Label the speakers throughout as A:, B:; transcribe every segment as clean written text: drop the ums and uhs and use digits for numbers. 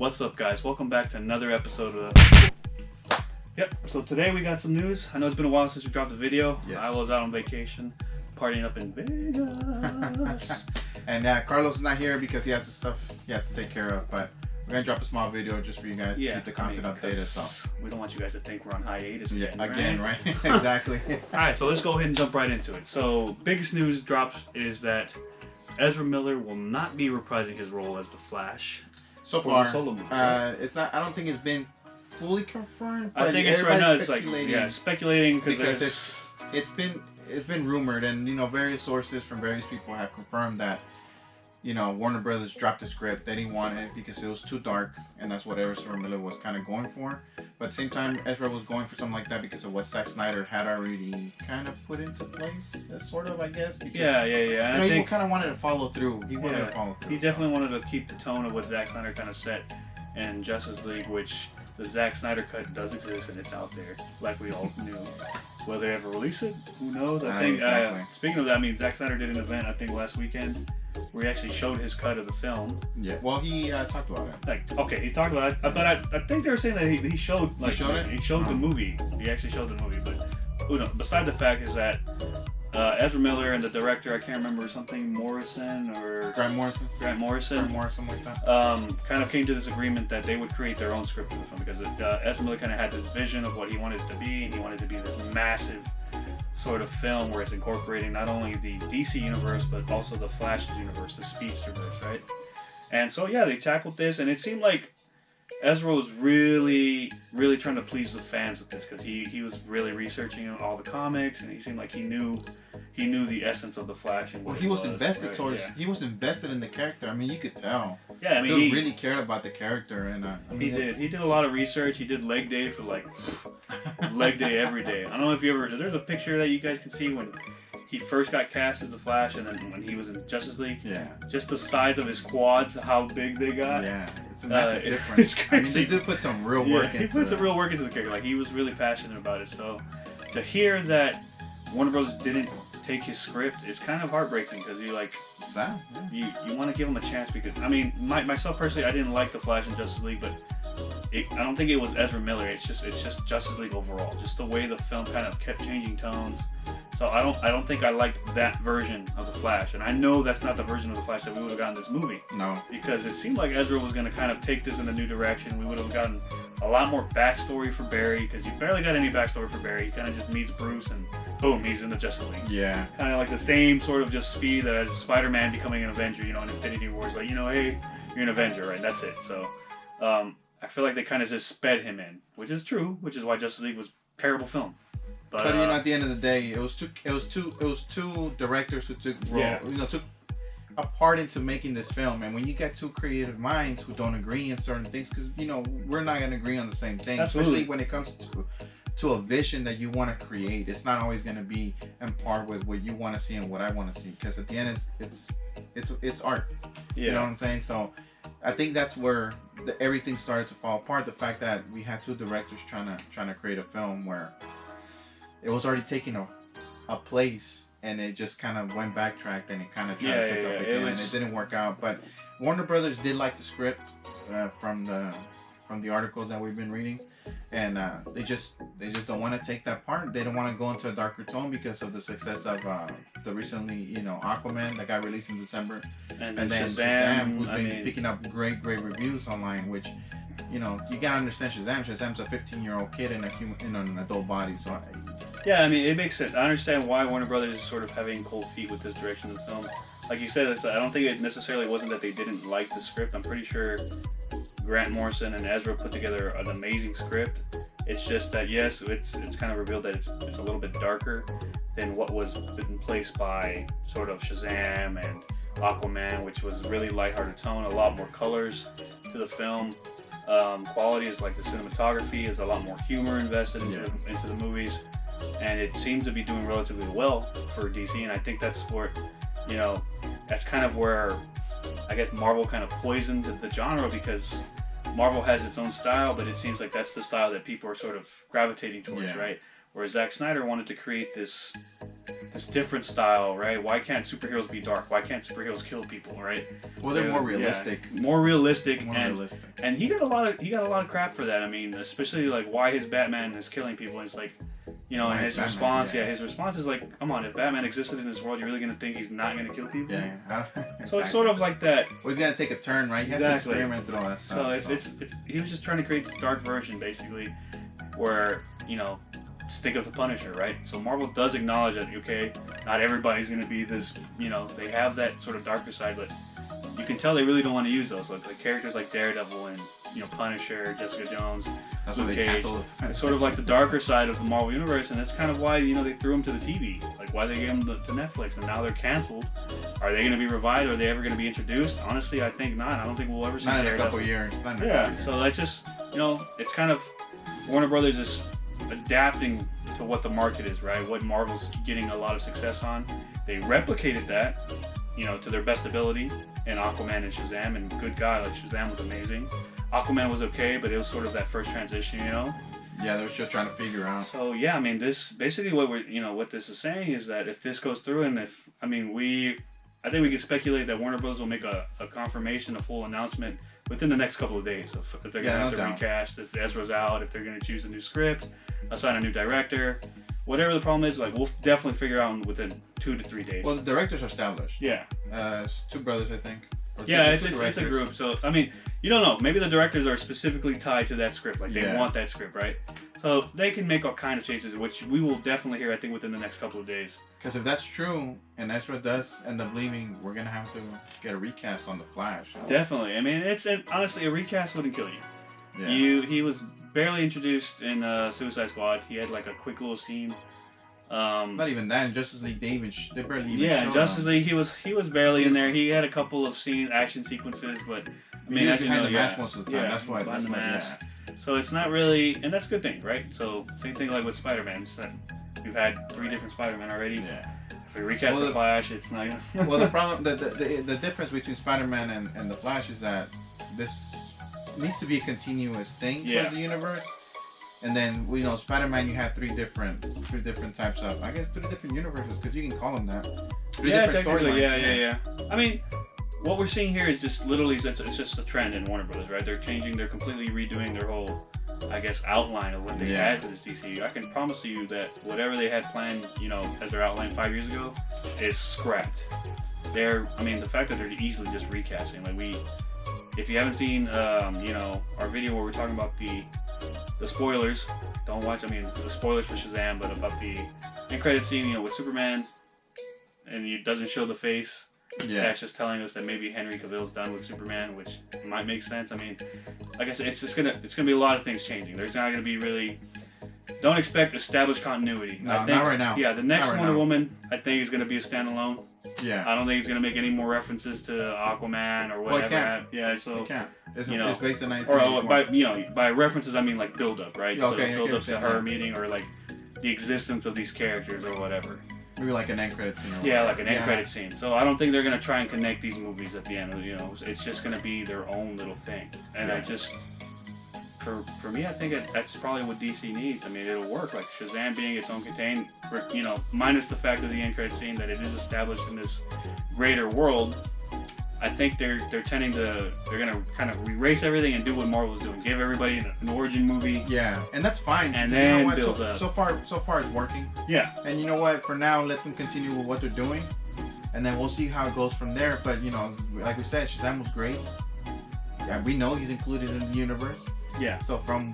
A: What's up, guys? Welcome back to another episode of... Yep, so today we got some news. I know it's been a while since we dropped a video.
B: Yes.
A: I was out on vacation, partying up in Vegas.
B: And Carlos is not here because he has some stuff he has to take care of, but we're going to drop a small video just for you guys to keep the content updated. So
A: we don't want you guys to think we're on hiatus
B: again, right? Exactly.
A: Alright, so let's go ahead and jump right into it. So, biggest news dropped is that Ezra Miller will not be reprising his role as the Flash.
B: So far,
A: solo movie, right?
B: it's not. I don't think it's been fully confirmed. But
A: I think it's right now. It's like speculating
B: because it's been rumored, and various sources from various people have confirmed that Warner Brothers dropped the script. They didn't want it because it was too dark, and that's what Ezra Miller was kind of going for. But at the same time, Ezra was going for something like that because of what Zack Snyder had already kind of put into place, sort of, I guess. Because,
A: yeah. And I think
B: he kind of wanted to follow through. He wanted to follow through.
A: He definitely wanted to keep the tone of what Zack Snyder kind of set in Justice League, which the Zack Snyder cut does exist and it's out there, like we all knew. Will they ever release it? Who knows? I think.
B: Exactly.
A: Speaking of that, I mean, Zack Snyder did an event I think last weekend where he actually showed his cut of the film.
B: Yeah. Well, he talked about it.
A: He talked about it, but I think they were saying that he showed
B: he showed it.
A: He showed the movie. He actually showed the movie, but beside the fact is that Ezra Miller and the director, I can't remember, something Morrison or
B: Grant Morrison, like that.
A: Kind of came to this agreement that they would create their own script for the film because Ezra Miller kind of had this vision of what he wanted it to be, and he wanted it to be this massive sort of film where it's incorporating not only the DC universe but also the Flash universe, the Speedsterverse, right? And so they tackled this, and it seemed like Ezra was really trying to please the fans with this because he was really researching all the comics, and he seemed like he knew the essence of the Flash. And
B: he was invested he was invested in the character. I mean, you could tell.
A: Yeah, I mean, he
B: really cared about the character, and
A: he did a lot of research. He did leg day for leg day every day. I don't know if you ever. There's a picture that you guys can see when he first got cast as the Flash, and then when he was in Justice League.
B: Yeah. Just
A: the size of his quads, how big they got.
B: Yeah. It's a massive difference.
A: It's crazy.
B: I mean, they do put some real work into it.
A: He put some real work into the character. Like, he was really passionate about it. So to hear that Warner Bros. Didn't take his script is kind of heartbreaking because you want to give him a chance because, I mean, myself personally, I didn't like the Flash in Justice League, but I don't think it was Ezra Miller. It's just Justice League overall. Just the way the film kind of kept changing tones. So I don't think I liked that version of the Flash, and I know that's not the version of the Flash that we would have gotten in this movie.
B: No,
A: because it seemed like Ezra was going to kind of take this in a new direction. We would have gotten a lot more backstory for Barry because you barely got any backstory for Barry. He kind of just meets Bruce and boom, he's in the Justice League.
B: Yeah,
A: kind of like the same sort of just speed as Spider-Man becoming an Avenger. In Infinity Wars, like hey, you're an Avenger, right? That's it. So I feel like they kind of just sped him in, which is true, which is why Justice League was a terrible film. But
B: at the end of the day, it was two directors who took took a part into making this film. And when you get two creative minds who don't agree on certain things, because we're not going to agree on the same thing, especially when it comes to a vision that you want to create. It's not always going to be in par with what you want to see and what I want to see, because at the end it's art.
A: Yeah.
B: You know what I'm saying? So I think that's where everything started to fall apart. The fact that we had two directors trying to create a film where it was already taking a place, and it just kind of went backtracked, and it kind of tried to pick up again, and it didn't work out. But Warner Brothers did like the script from the articles that we've been reading, and they just don't want to take that part. They don't want to go into a darker tone because of the success of the recently Aquaman that got released in December, and then Shazam, who's been picking up great reviews online, which. You gotta understand Shazam. Shazam's a 15-year-old kid in an adult body. So
A: yeah, I mean, it makes sense. I understand why Warner Brothers is sort of having cold feet with this direction of the film. Like you said, I don't think it necessarily wasn't that they didn't like the script. I'm pretty sure Grant Morrison and Ezra put together an amazing script. It's just that it's kind of revealed that it's a little bit darker than what was in place by sort of Shazam and Aquaman, which was really lighthearted tone, a lot more colors to the film. Quality is like the cinematography is a lot more humor invested into the movies, and it seems to be doing relatively well for DC, and I think that's where that's kind of where I guess Marvel kind of poisoned the genre, because Marvel has its own style, but it seems like that's the style that people are sort of gravitating towards, right? Whereas Zack Snyder wanted to create this this different style, right? Why can't superheroes be dark? Why can't superheroes kill people, right?
B: Well, they're more realistic.
A: Yeah, more realistic.
B: More
A: and
B: realistic.
A: And he got a lot of crap for that. I mean, especially like why his Batman is killing people. And it's like, you know, and his
B: Batman,
A: response, his response is like, come on, if Batman existed in this world, you're really gonna think he's not gonna kill people?
B: Yeah. Exactly.
A: So it's sort of like that.
B: Well, he's gonna take a turn, right? He has to experiment with all that stuff.
A: So it's he was just trying to create this dark version, basically, where, you know, stick of the Punisher, right? So Marvel does acknowledge that, okay, not everybody's going to be this, you know, they have that sort of darker side, but you can tell they really don't want to use those. Like characters like Daredevil and, you know, Punisher, Jessica Jones,
B: that's
A: Luke
B: what they
A: Cage.
B: canceled.
A: It's sort of like the darker side of the Marvel Universe, and that's kind of why, you know, they threw them to the TV. Like, why they gave them to Netflix, and now they're canceled. Are they going to be revived? Are they ever going to be introduced? Honestly, I think not. I don't think we'll ever see
B: Not in
A: Daredevil.
B: a couple years.
A: Yeah, so that's just, you know, it's kind of Warner Brothers is adapting to what the market is, right? What Marvel's getting a lot of success on. They replicated that, you know, to their best ability in Aquaman and Shazam, and good God, like Shazam was amazing. Aquaman was okay, but it was sort of that first transition, you know?
B: Yeah, they're still trying to figure out.
A: So yeah, I mean, this basically what this is saying is that if this goes through, and if, I think we can speculate that Warner Bros. Will make a confirmation, a full announcement within the next couple of days. If they're going to have to recast, if Ezra's out, if they're going to choose a new script, assign a new director, whatever the problem is, like, we'll definitely figure out within 2 to 3 days.
B: Well, the directors are established.
A: Yeah.
B: It's 2 brothers, I think.
A: Yeah, it's a group. So, I mean, you don't know. Maybe the directors are specifically tied to that script. Like, they want that script, right? So they can make all kind of changes, which we will definitely hear, I think, within the next couple of days.
B: Because if that's true, and Ezra does end up leaving, we're going to have to get a recast on The Flash.
A: Definitely. I mean, honestly, a recast wouldn't kill you.
B: Yeah.
A: He was barely introduced in Suicide Squad. He had like a quick little scene.
B: Not even that. In Justice League, they barely even
A: showed
B: in
A: Justice League, he was barely in there. He had a couple of action sequences, but I mean,
B: as you know, the mask most of the time. That's why.
A: That's why. So it's not really, and that's a good thing, right? So same thing like with Spider-Man. We've had 3 different Spider-Man already.
B: Yeah.
A: If we recast the Flash, it's not gonna.
B: Well, the problem, the difference between Spider-Man and the Flash is that this needs to be a continuous thing for the universe. And then Spider-Man, you have 3 different types of, I guess, 3 different universes, because you can call them that. 3 different storylines.
A: Yeah. I mean, what we're seeing here is just literally, it's just a trend in Warner Brothers, right? They're completely redoing their whole, I guess, outline of what they had for this DCEU. I can promise you that whatever they had planned, you know, as their outline 5 years ago, is scrapped. The fact that they're easily just recasting, like if you haven't seen, you know, our video where we're talking about the spoilers, don't watch, the spoilers for Shazam, but about the end credit scene, you know, with Superman, and it doesn't show the face.
B: Yeah.
A: That's just telling us that maybe Henry Cavill's done with Superman, which might make sense. I mean, like I said, it's gonna be a lot of things changing. There's not gonna be really. Don't expect established continuity.
B: No, not right now.
A: Yeah, the next Wonder Woman, I think, is gonna be a standalone.
B: Yeah.
A: I don't think he's gonna make any more references to Aquaman or whatever.
B: Well,
A: yeah, so
B: it can't. It's
A: or
B: based on 1981.
A: by references I mean like build up, right?
B: Yeah, okay,
A: so build up to her meeting or like the existence of these characters or whatever.
B: Maybe like an end credit scene.
A: Yeah, like an end credit scene. So I don't think they're gonna try and connect these movies at the end. You know, it's just gonna be their own little thing. And I just, for me, I think that's probably what DC needs. I mean, it'll work. Like Shazam being its own contained, you know, minus the fact of the end credit scene that it is established in this greater world. I think they're gonna kind of erase everything and do what Marvel's doing. Give everybody an origin movie.
B: Yeah, and that's fine.
A: And then build up.
B: So far it's working.
A: Yeah.
B: And you know what? For now, let them continue with what they're doing, and then we'll see how it goes from there. But you know, like we said, Shazam was great. Yeah, we know he's included in the universe.
A: Yeah.
B: So from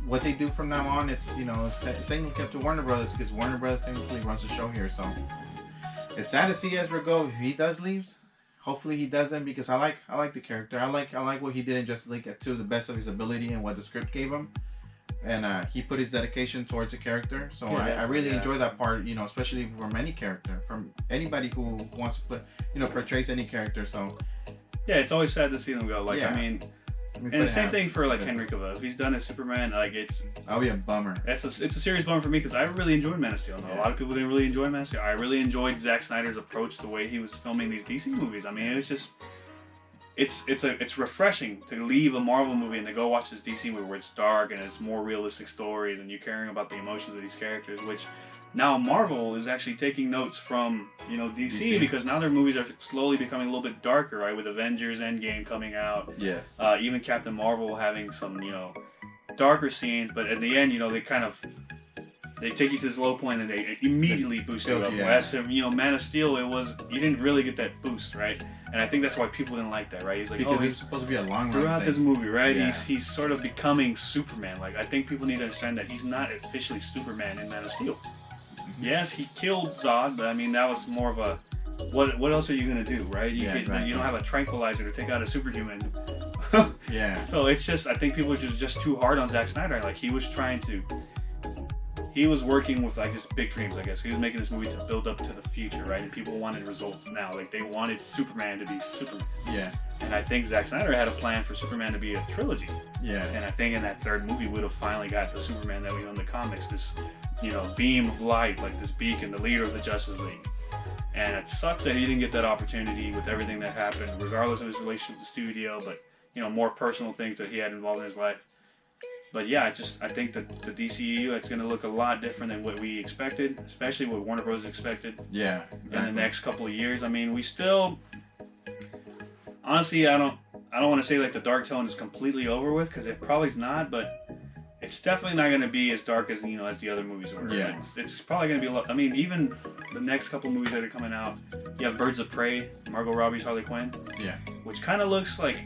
B: what they do from now on, it's technically up to Warner Brothers, because Warner Brothers technically runs the show here. So it's sad to see Ezra go. If he does leave, hopefully he doesn't, because I like the character. I like what he did in Justice League to the best of his ability and what the script gave him, and he put his dedication towards the character. So I really enjoy that part. You know, especially from any character, from anybody who wants to play, you know, portrays any character. So
A: yeah, it's always sad to see them go. Like and the same thing for like Henry Cavill. If he's done as Superman, like
B: that'll be a bummer.
A: It's a serious bummer for me, because I really enjoyed Man of Steel. A lot of people didn't really enjoy Man of Steel. I really enjoyed Zack Snyder's approach, the way he was filming these DC movies. I mean, it was just it's refreshing to leave a Marvel movie and to go watch this DC movie where it's dark and it's more realistic stories and you're caring about the emotions of these characters, which now Marvel is actually taking notes from, you know, DC, because now their movies are slowly becoming a little bit darker, right? With Avengers Endgame coming out.
B: Yes.
A: Even Captain Marvel having some, you know, darker scenes, but at the end, you know, they take you to this low point and they immediately boost you up. Whereas, you know, Man of Steel, you didn't really get that boost, right? And I think that's why people didn't like that, right? He's like,
B: because it's supposed to be a long run
A: throughout
B: thing.
A: this movie, right?
B: Yeah.
A: He's sort of becoming Superman. Like, I think people need to understand that he's not officially Superman in Man of Steel. Yes, he killed Zod, but I mean, that was more of a what else are you gonna do, right? You don't have a tranquilizer to take out a superhuman.
B: Yeah.
A: So it's just, I think people are just too hard on Zack Snyder. Like, he was working with, like, just big dreams, I guess. He was making this movie to build up to the future, right? And people wanted results now. Like, they wanted Superman to be Superman.
B: Yeah.
A: And I think Zack Snyder had a plan for Superman to be a trilogy.
B: Yeah.
A: And I think in that third movie, we'd have finally got the Superman that we know in the comics. This, you know, beam of light, like this beacon, the leader of the Justice League. And it sucks that he didn't get that opportunity with everything that happened, regardless of his relationship with the studio, but, you know, more personal things that he had involved in his life. But yeah, I think that the DCEU, it's going to look a lot different than what we expected, especially what Warner Bros. Expected.
B: Yeah,
A: exactly. In the next couple of years. I mean, we still, honestly, I don't want to say like the dark tone is completely over with, because it probably is not, but it's definitely not going to be as dark as, you know, as the other movies were.
B: Yeah.
A: It's probably going to be a lot. I mean, even the next couple movies that are coming out, you have Birds of Prey, Margot Robbie's Harley Quinn.
B: Yeah. Which
A: kind of looks like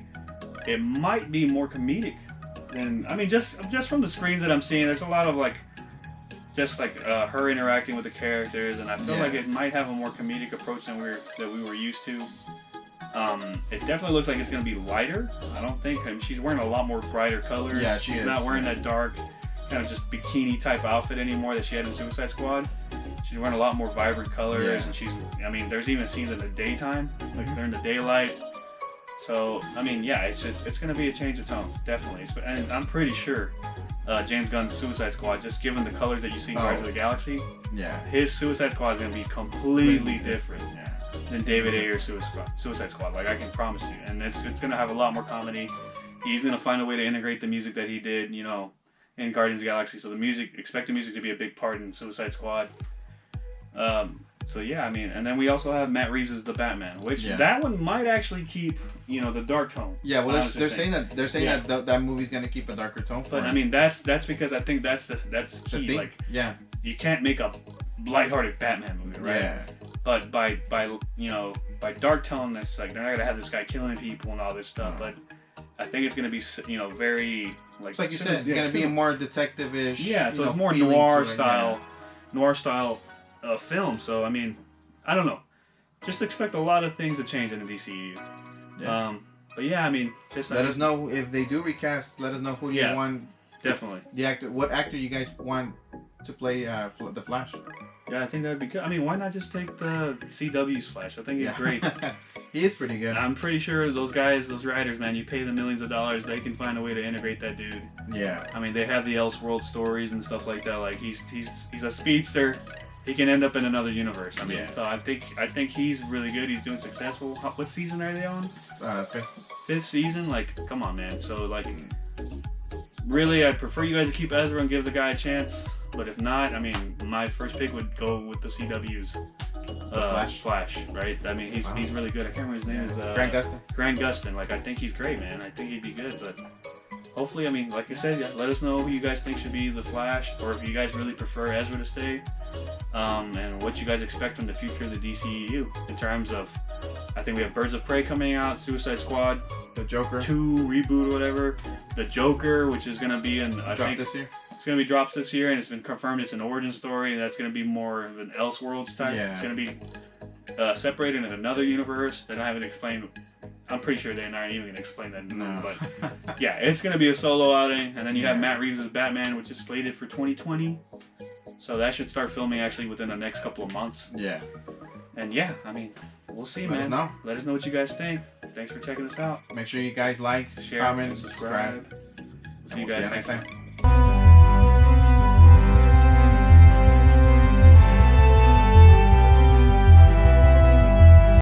A: it might be more comedic. And I mean, just from the screens that I'm seeing, there's a lot of like, just like her interacting with the characters, and I feel like it might have a more comedic approach than we were used to. It definitely looks like it's going to be lighter. I don't think she's wearing a lot more brighter colors.
B: Yeah,
A: she's not wearing that dark kind of just bikini type outfit anymore that she had in Suicide Squad. She's wearing a lot more vibrant colors, and I mean, there's even scenes in the daytime, like during the daylight. So, I mean, yeah, it's going to be a change of tone, definitely. And I'm pretty sure James Gunn's Suicide Squad, just given the colors that you see in Guardians of the Galaxy, his Suicide Squad is going to be completely different than David Ayer's Suicide Squad. Like, I can promise you. And it's going to have a lot more comedy. He's going to find a way to integrate the music that he did, you know, in Guardians of the Galaxy. So expect the music to be a big part in Suicide Squad. So yeah, I mean, and then we also have Matt Reeves as the Batman, which that one might actually keep, you know, the dark tone.
B: Yeah, well, they're saying that that movie's gonna keep a darker tone.
A: But I mean, that's because I think that's key. Like, you can't make a lighthearted Batman movie, right? Yeah. But by dark tone, that's like they're not gonna have this guy killing people and all this stuff. But I think it's gonna be, you know, very like.
B: It's like you said, it's gonna be a more detective-ish.
A: Yeah, so it's more noir style film. So I mean, I don't know. Just expect a lot of things to change in the DCEU. Yeah. But yeah, I mean, just
B: let us know if they do recast. Let us know who you want.
A: Definitely.
B: The actor. What actor you guys want to play the Flash?
A: Yeah, I think that'd be good. I mean, why not just take the CW's Flash? I think he's great.
B: He is pretty good.
A: I'm pretty sure those guys, those writers, man, you pay them millions of dollars, they can find a way to integrate that dude. Yeah. I mean, they have the Elseworld stories and stuff like that. Like he's a speedster. He can end up in another universe. I mean, so I think he's really good. He's doing successful. What season are they on? Fifth season. Like, come on, man. So like, really, I'd prefer you guys to keep Ezra and give the guy a chance. But if not, I mean, my first pick would go with the CW's Flash, right? I mean, he's really good. I can't remember his name. Is
B: Grant Gustin.
A: Grant Gustin. Like, I think he's great, man. I think he'd be good. But hopefully, I mean, like I said, let us know who you guys think should be the Flash, or if you guys really prefer Ezra to stay, and what you guys expect from the future of the DCEU in terms of. I think we have Birds of Prey coming out, Suicide Squad,
B: the Joker
A: 2 reboot or whatever, the Joker, which is going to be I think
B: this year.
A: It's going to be dropped this year, and it's been confirmed it's an origin story, and that's going to be more of an Elseworlds type. Yeah. It's going to be separated in another universe that I haven't explained. I'm pretty sure they're not even going to explain that. No. But yeah, it's going to be a solo outing, and then you have Matt Reeves as Batman, which is slated for 2020. So that should start filming actually within the next couple of months. Yeah. And yeah, I mean, we'll see, man. Let us know what you guys think. Thanks for checking us out.
B: Make sure you guys like,
A: share,
B: comment,
A: subscribe. See you guys next time.